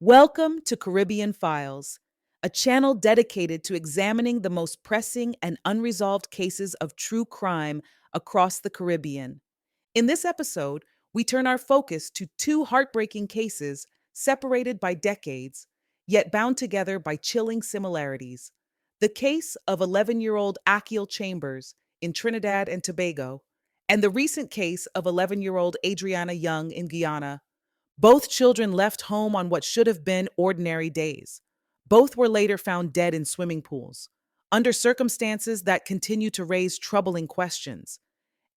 Welcome to Caribbean Files, a channel dedicated to examining the most pressing and unresolved cases of true crime across the Caribbean. In this episode, we turn our focus to two heartbreaking cases separated by decades, yet bound together by chilling similarities. The case of 11-year-old Akiel Chambers in Trinidad and Tobago, and the recent case of 11-year-old Adriana Young in Guyana. Both children left home on what should have been ordinary days. Both were later found dead in swimming pools, under circumstances that continue to raise troubling questions.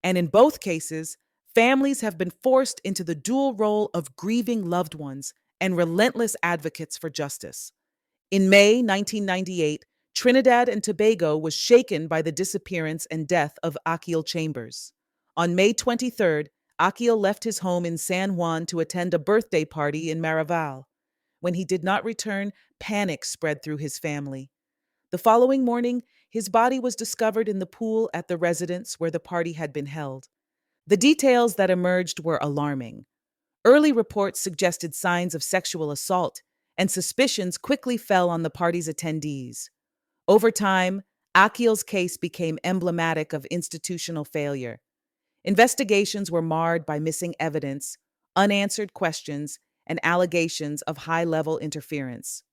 And in both cases, families have been forced into the dual role of grieving loved ones and relentless advocates for justice. In May 1998, Trinidad and Tobago was shaken by the disappearance and death of Akiel Chambers. On May 23rd, Akiel left his home in San Juan to attend a birthday party in Maraval. When he did not return, panic spread through his family. The following morning, his body was discovered in the pool at the residence where the party had been held. The details that emerged were alarming. Early reports suggested signs of sexual assault, and suspicions quickly fell on the party's attendees. Over time, Akiel's case became emblematic of institutional failure. Investigations were marred by missing evidence, unanswered questions, and allegations of high level interference.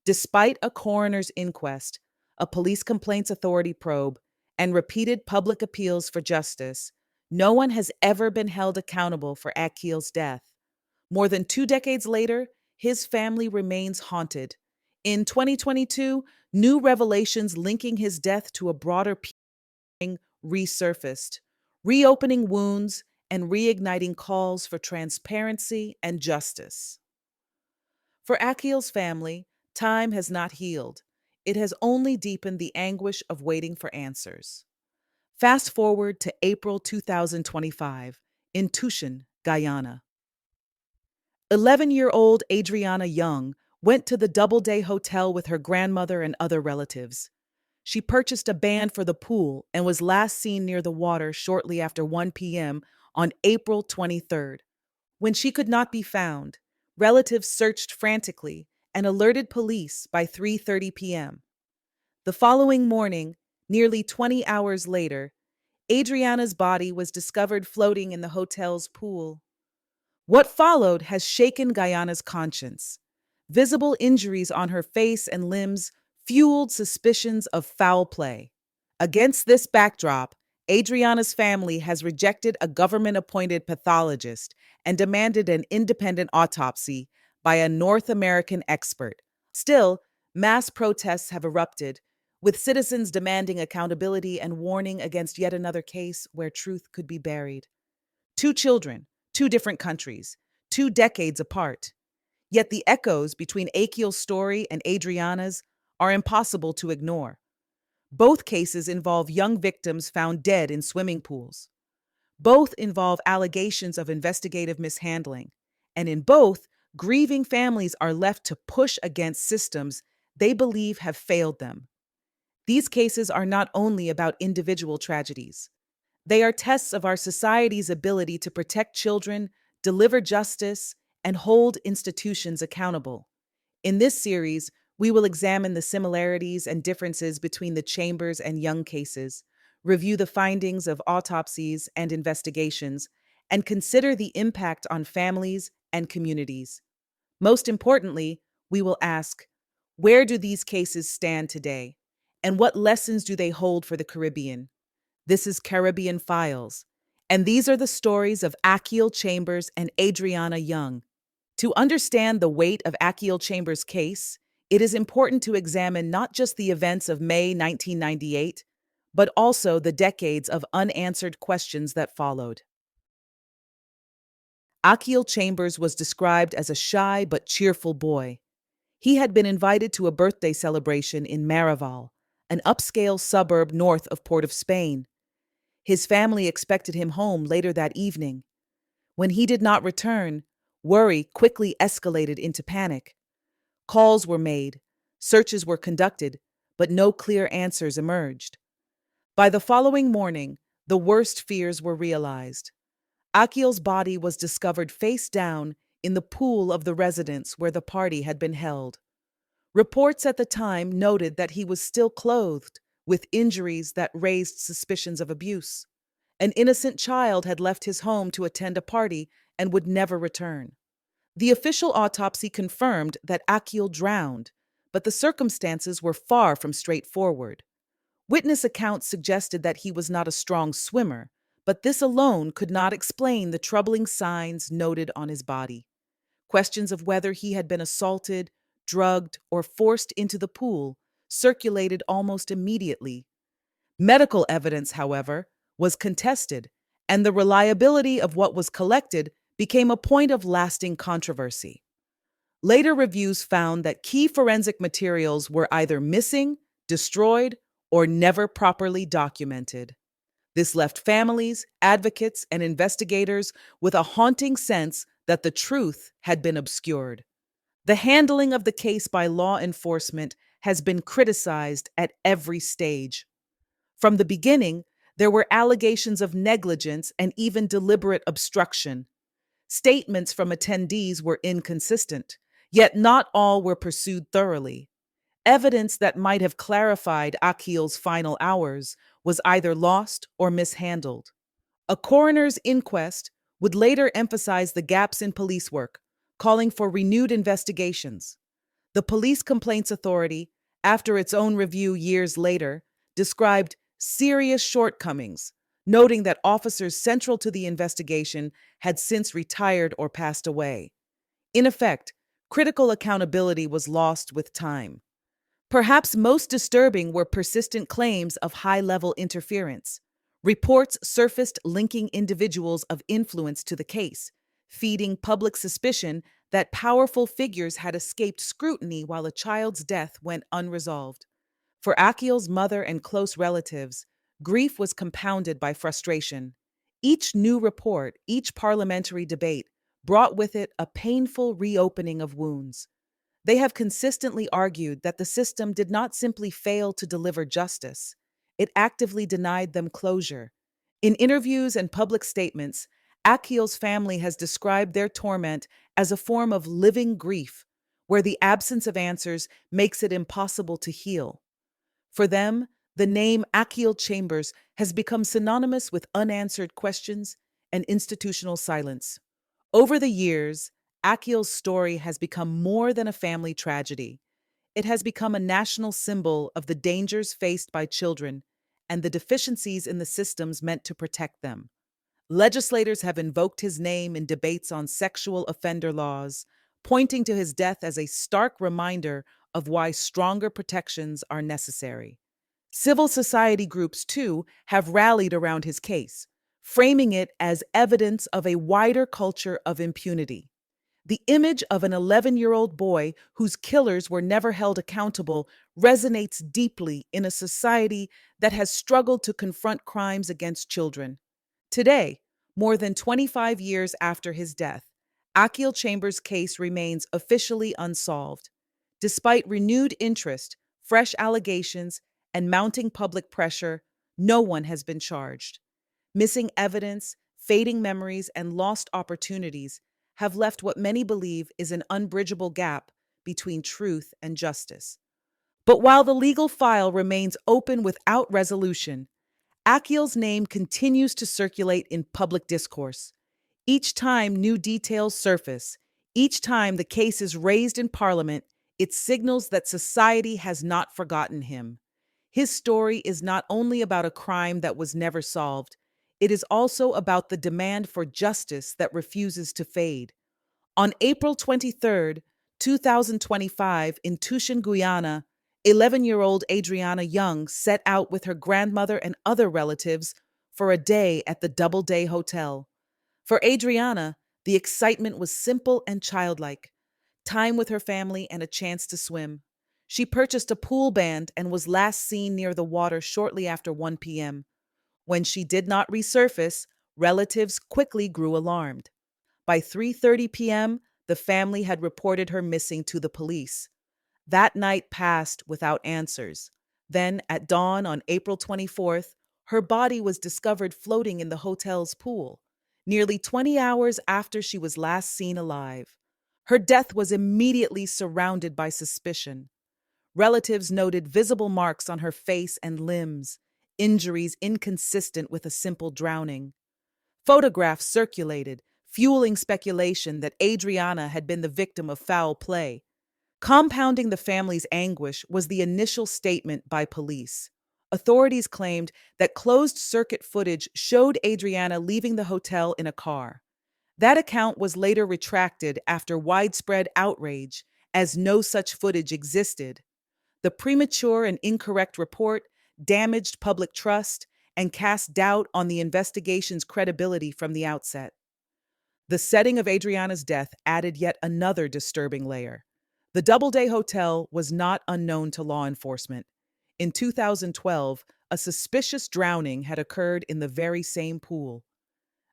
Despite a coroner's inquest, a police complaints authority probe, and repeated public appeals for justice, no one has ever been held accountable for Akiel's death. More than 2 decades later, his family remains haunted. In 2022, new revelations linking his death to a broader peering resurfaced, reopening wounds and reigniting calls for transparency and justice. For Akiel's family, time has not healed. It has only deepened the anguish of waiting for answers. Fast forward to April 2025 in Tushin, Guyana. 11-year-old Adriana Young went to the Doubleday Hotel with her grandmother and other relatives. She purchased a band for the pool and was last seen near the water shortly after 1 p.m. on April 23rd. When she could not be found, relatives searched frantically and alerted police by 3:30 p.m. The following morning, nearly 20 hours later, Adriana's body was discovered floating in the hotel's pool. What followed has shaken Guyana's conscience. Visible injuries on her face and limbs fueled suspicions of foul play. Against this backdrop, Adriana's family has rejected a government appointed pathologist and demanded an independent autopsy by a North American expert. Still, mass protests have erupted, with citizens demanding accountability and warning against yet another case where truth could be buried. Two children, two different countries, 2 decades apart. Yet the echoes between Akiel's story and Adriana's are impossible to ignore. Both cases involve young victims found dead in swimming pools. Both involve allegations of investigative mishandling. And in both, grieving families are left to push against systems they believe have failed them. These cases are not only about individual tragedies. They are tests of our society's ability to protect children, deliver justice, and hold institutions accountable. In this series, we will examine the similarities and differences between the Chambers and Young cases, review the findings of autopsies and investigations, and consider the impact on families and communities. Most importantly, we will ask, where do these cases stand today? And what lessons do they hold for the Caribbean? This is Caribbean Files, and these are the stories of Akiel Chambers and Adriana Young. To understand the weight of Akiel Chambers' case, it is important to examine not just the events of May 1998, but also the decades of unanswered questions that followed. Akiel Chambers was described as a shy but cheerful boy. He had been invited to a birthday celebration in Maraval, an upscale suburb north of Port of Spain. His family expected him home later that evening. When he did not return, worry quickly escalated into panic. Calls were made, searches were conducted, but no clear answers emerged. By the following morning, the worst fears were realized. Akiel's body was discovered face down in the pool of the residence where the party had been held. Reports at the time noted that he was still clothed, with injuries that raised suspicions of abuse. An innocent child had left his home to attend a party and would never return. The official autopsy confirmed that Akiel drowned, but the circumstances were far from straightforward. Witness accounts suggested that he was not a strong swimmer, but this alone could not explain the troubling signs noted on his body. Questions of whether he had been assaulted, drugged, or forced into the pool circulated almost immediately. Medical evidence, however, was contested, and the reliability of what was collected became a point of lasting controversy. Later reviews found that key forensic materials were either missing, destroyed, or never properly documented. This left families, advocates, and investigators with a haunting sense that the truth had been obscured. The handling of the case by law enforcement has been criticized at every stage. From the beginning, there were allegations of negligence and even deliberate obstruction. Statements from attendees were inconsistent, yet not all were pursued thoroughly. Evidence that might have clarified Akiel's final hours was either lost or mishandled. A coroner's inquest would later emphasize the gaps in police work, calling for renewed investigations. The Police Complaints Authority, after its own review years later, described serious shortcomings, noting that officers central to the investigation had since retired or passed away. In effect, critical accountability was lost with time. Perhaps most disturbing were persistent claims of high level interference. Reports surfaced linking individuals of influence to the case, feeding public suspicion that powerful figures had escaped scrutiny while a child's death went unresolved. For Akiel's mother and close relatives, grief was compounded by frustration. Each new report, each parliamentary debate, brought with it a painful reopening of wounds. They have consistently argued that the system did not simply fail to deliver justice, it actively denied them closure. In interviews and public statements, Akiel's family has described their torment as a form of living grief, where the absence of answers makes it impossible to heal. For them, the name Akiel Chambers has become synonymous with unanswered questions and institutional silence. Over the years, Akiel's story has become more than a family tragedy. It has become a national symbol of the dangers faced by children and the deficiencies in the systems meant to protect them. Legislators have invoked his name in debates on sexual offender laws, pointing to his death as a stark reminder of why stronger protections are necessary. Civil society groups, too, have rallied around his case, framing it as evidence of a wider culture of impunity. The image of an 11-year-old boy whose killers were never held accountable resonates deeply in a society that has struggled to confront crimes against children. Today, more than 25 years after his death, Akiel Chambers' case remains officially unsolved. Despite renewed interest, fresh allegations, and mounting public pressure, no one has been charged. Missing evidence, fading memories, and lost opportunities have left what many believe is an unbridgeable gap between truth and justice. But while the legal file remains open without resolution, Akiel's name continues to circulate in public discourse. Each time new details surface, each time the case is raised in Parliament, it signals that society has not forgotten him. His story is not only about a crime that was never solved, it is also about the demand for justice that refuses to fade. On April 23rd, 2025, in Guyana, 11-year-old Adriana Young set out with her grandmother and other relatives for a day at the Doubleday Hotel. For Adriana, the excitement was simple and childlike: time with her family and a chance to swim. She purchased a pool band and was last seen near the water shortly after 1 p.m. When she did not resurface, relatives quickly grew alarmed. By 3:30 p.m., the family had reported her missing to the police. That night passed without answers. Then, at dawn on April 24th, her body was discovered floating in the hotel's pool, nearly 20 hours after she was last seen alive. Her death was immediately surrounded by suspicion. Relatives noted visible marks on her face and limbs, injuries inconsistent with a simple drowning. Photographs circulated, fueling speculation that Adriana had been the victim of foul play. Compounding the family's anguish was the initial statement by police. Authorities claimed that closed circuit footage showed Adriana leaving the hotel in a car. That account was later retracted after widespread outrage, as no such footage existed. The premature and incorrect report damaged public trust and cast doubt on the investigation's credibility from the outset. The setting of Adriana's death added yet another disturbing layer. The Doubleday Hotel was not unknown to law enforcement. In 2012, a suspicious drowning had occurred in the very same pool.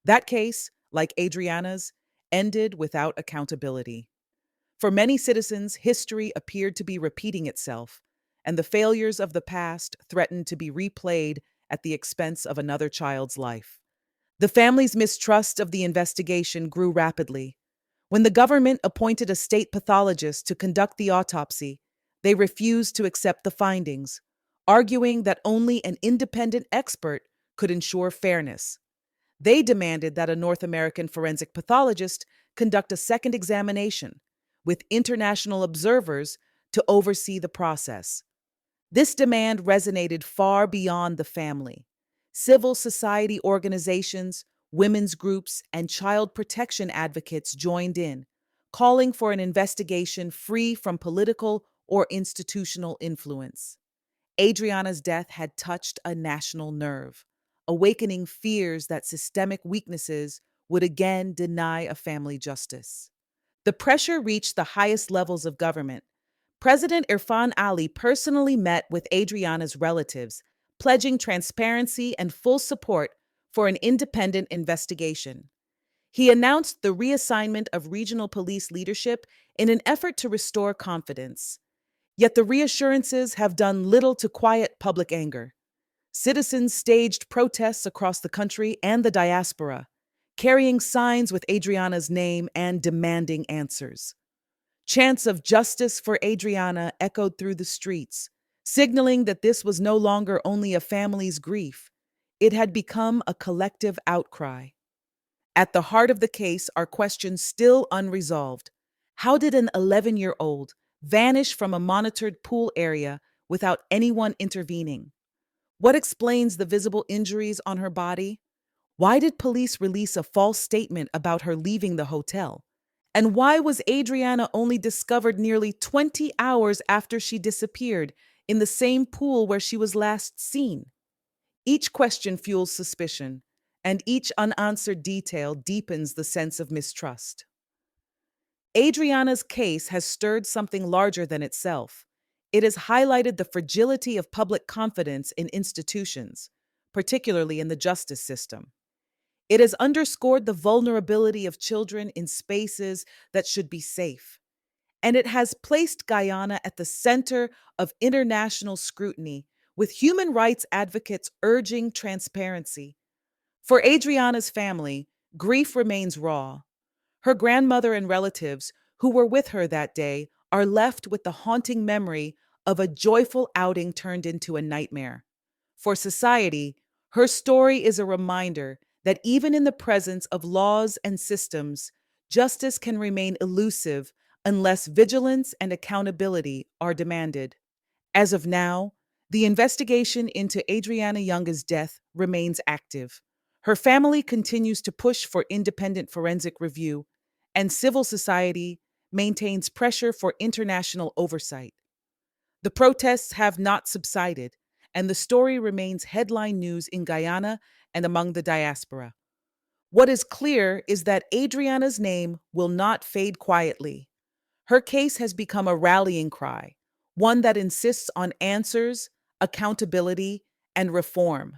That case, like Adriana's, ended without accountability. For many citizens, history appeared to be repeating itself, and the failures of the past threatened to be replayed at the expense of another child's life. The family's mistrust of the investigation grew rapidly. When the government appointed a state pathologist to conduct the autopsy, they refused to accept the findings, arguing that only an independent expert could ensure fairness. They demanded that a North American forensic pathologist conduct a second examination, with international observers to oversee the process. This demand resonated far beyond the family. Civil society organizations, women's groups, and child protection advocates joined in, calling for an investigation free from political or institutional influence. Adriana's death had touched a national nerve, awakening fears that systemic weaknesses would again deny a family justice. The pressure reached the highest levels of government. President Irfan Ali personally met with Adriana's relatives, pledging transparency and full support for an independent investigation. He announced the reassignment of regional police leadership in an effort to restore confidence. Yet the reassurances have done little to quiet public anger. Citizens staged protests across the country and the diaspora, carrying signs with Adriana's name and demanding answers. Chants of justice for Adriana echoed through the streets, signaling that this was no longer only a family's grief. It had become a collective outcry. At the heart of the case are questions still unresolved. How did an 11-year-old vanish from a monitored pool area without anyone intervening? What explains the visible injuries on her body? Why did police release a false statement about her leaving the hotel? And why was Adriana only discovered nearly 20 hours after she disappeared in the same pool where she was last seen? Each question fuels suspicion, and each unanswered detail deepens the sense of mistrust. Adriana's case has stirred something larger than itself. It has highlighted the fragility of public confidence in institutions, particularly in the justice system. It has underscored the vulnerability of children in spaces that should be safe. And it has placed Guyana at the center of international scrutiny, with human rights advocates urging transparency. For Adriana's family, grief remains raw. Her grandmother and relatives who were with her that day are left with the haunting memory of a joyful outing turned into a nightmare. For society, her story is a reminder that even in the presence of laws and systems, justice can remain elusive unless vigilance and accountability are demanded. As of now, the investigation into Adriana Young's death remains active. Her family continues to push for independent forensic review, and civil society maintains pressure for international oversight. The protests have not subsided, and the story remains headline news in Guyana and among the diaspora. What is clear is that Adriana's name will not fade quietly. Her case has become a rallying cry, one that insists on answers, accountability, and reform.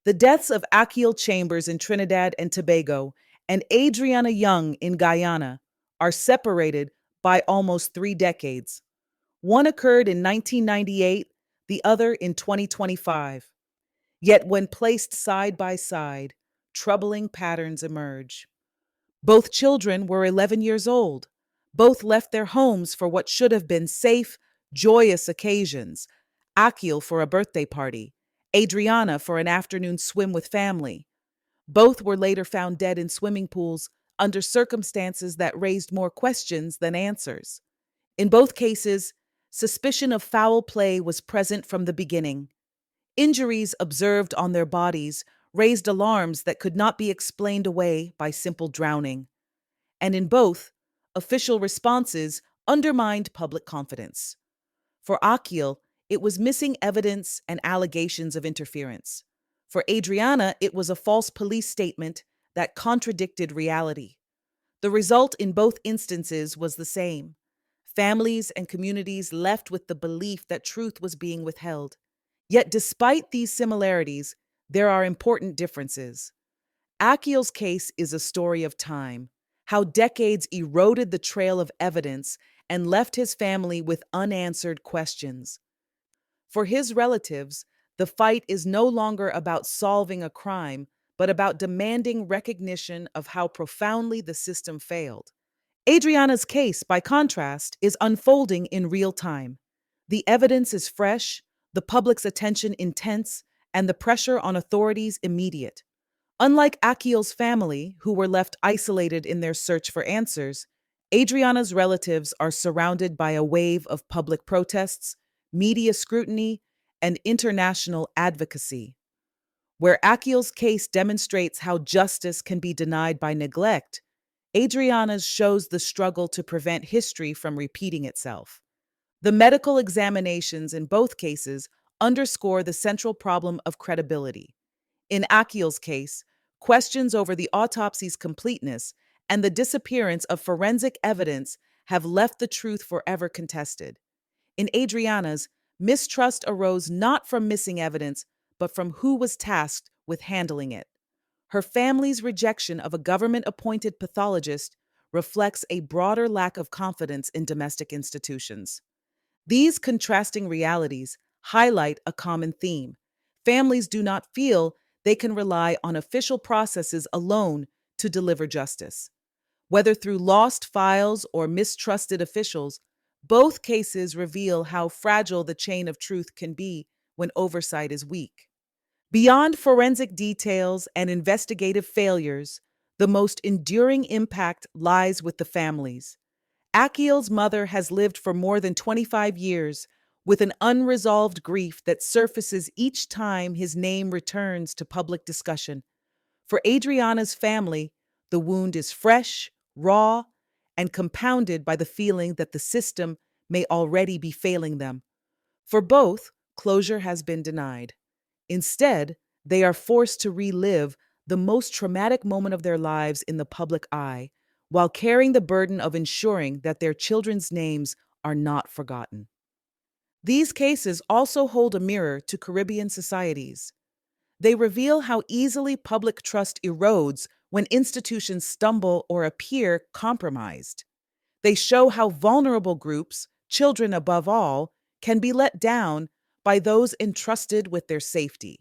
The deaths of Akiel Chambers in Trinidad and Tobago and Adriana Young in Guyana are separated by almost 3 decades. One occurred in 1998, the other in 2025. Yet when placed side by side, troubling patterns emerge. Both children were 11 years old, Both left their homes for what should have been safe, joyous occasions. Akiel for a birthday party, Adriana for an afternoon swim with family. Both were later found dead in swimming pools under circumstances that raised more questions than answers. In both cases, suspicion of foul play was present from the beginning. Injuries observed on their bodies raised alarms that could not be explained away by simple drowning. And in both, official responses undermined public confidence. For Akiel, it was missing evidence and allegations of interference. For Adriana, it was a false police statement that contradicted reality. The result in both instances was the same. Families and communities left with the belief that truth was being withheld. Yet, despite these similarities, there are important differences. Akiel's case is a story of time, how decades eroded the trail of evidence and left his family with unanswered questions. For his relatives, the fight is no longer about solving a crime, but about demanding recognition of how profoundly the system failed. Adriana's case, by contrast, is unfolding in real time. The evidence is fresh, the public's attention intense, and the pressure on authorities immediate. Unlike Akiel's family, who were left isolated in their search for answers, Adriana's relatives are surrounded by a wave of public protests, media scrutiny, and international advocacy. Where Akiel's case demonstrates how justice can be denied by neglect, Adriana's shows the struggle to prevent history from repeating itself. The medical examinations in both cases underscore the central problem of credibility. In Akiel's case, questions over the autopsy's completeness and the disappearance of forensic evidence have left the truth forever contested. In Adriana's, mistrust arose not from missing evidence, but from who was tasked with handling it. Her family's rejection of a government appointed pathologist reflects a broader lack of confidence in domestic institutions. These contrasting realities highlight a common theme. Families do not feel they can rely on official processes alone to deliver justice. Whether through lost files or mistrusted officials, both cases reveal how fragile the chain of truth can be when oversight is weak. Beyond forensic details and investigative failures, the most enduring impact lies with the families. Akiel's mother has lived for more than 25 years with an unresolved grief that surfaces each time his name returns to public discussion. For Adriana's family, the wound is fresh, raw, and compounded by the feeling that the system may already be failing them. For both, closure has been denied. Instead, they are forced to relive the most traumatic moment of their lives in the public eye, while carrying the burden of ensuring that their children's names are not forgotten. These cases also hold a mirror to Caribbean societies. They reveal how easily public trust erodes when institutions stumble or appear compromised. They show how vulnerable groups, children above all, can be let down by those entrusted with their safety.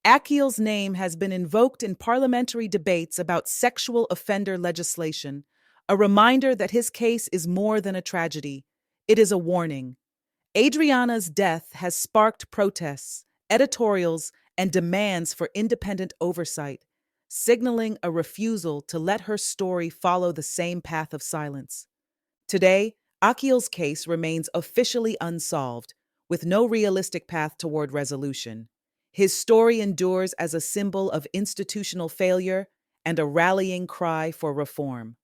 Akiel's name has been invoked in parliamentary debates about sexual offender legislation, a reminder that his case is more than a tragedy. It is a warning. Adriana's death has sparked protests, editorials, and demands for independent oversight, signaling a refusal to let her story follow the same path of silence. Today, Akiel's case remains officially unsolved, with no realistic path toward resolution. His story endures as a symbol of institutional failure and a rallying cry for reform.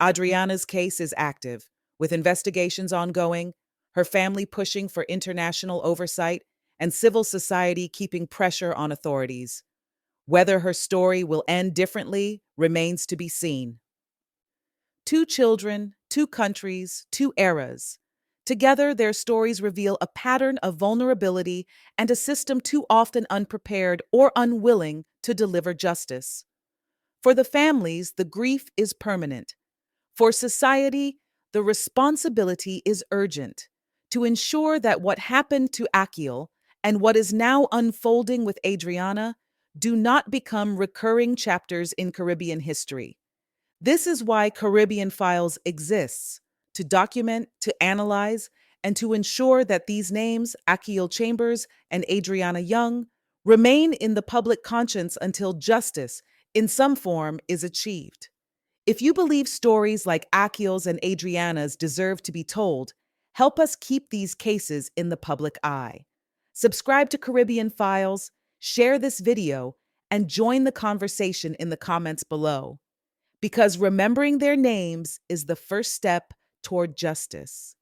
Adriana's case is active, with investigations ongoing, her family pushing for international oversight, and civil society keeping pressure on authorities. Whether her story will end differently remains to be seen. Two children, two countries, two eras. Together, their stories reveal a pattern of vulnerability and a system too often unprepared or unwilling to deliver justice. For the families, the grief is permanent. For society, the responsibility is urgent to ensure that what happened to Akiel and what is now unfolding with Adriana do not become recurring chapters in Caribbean history. This is why Caribbean Files exists, to document, to analyze, and to ensure that these names, Akiel Chambers and Adriana Young, remain in the public conscience until justice, in some form, is achieved. If you believe stories like Akiel's and Adriana's deserve to be told, help us keep these cases in the public eye. Subscribe to Caribbean Files, share this video, and join the conversation in the comments below. Because remembering their names is the first step toward justice.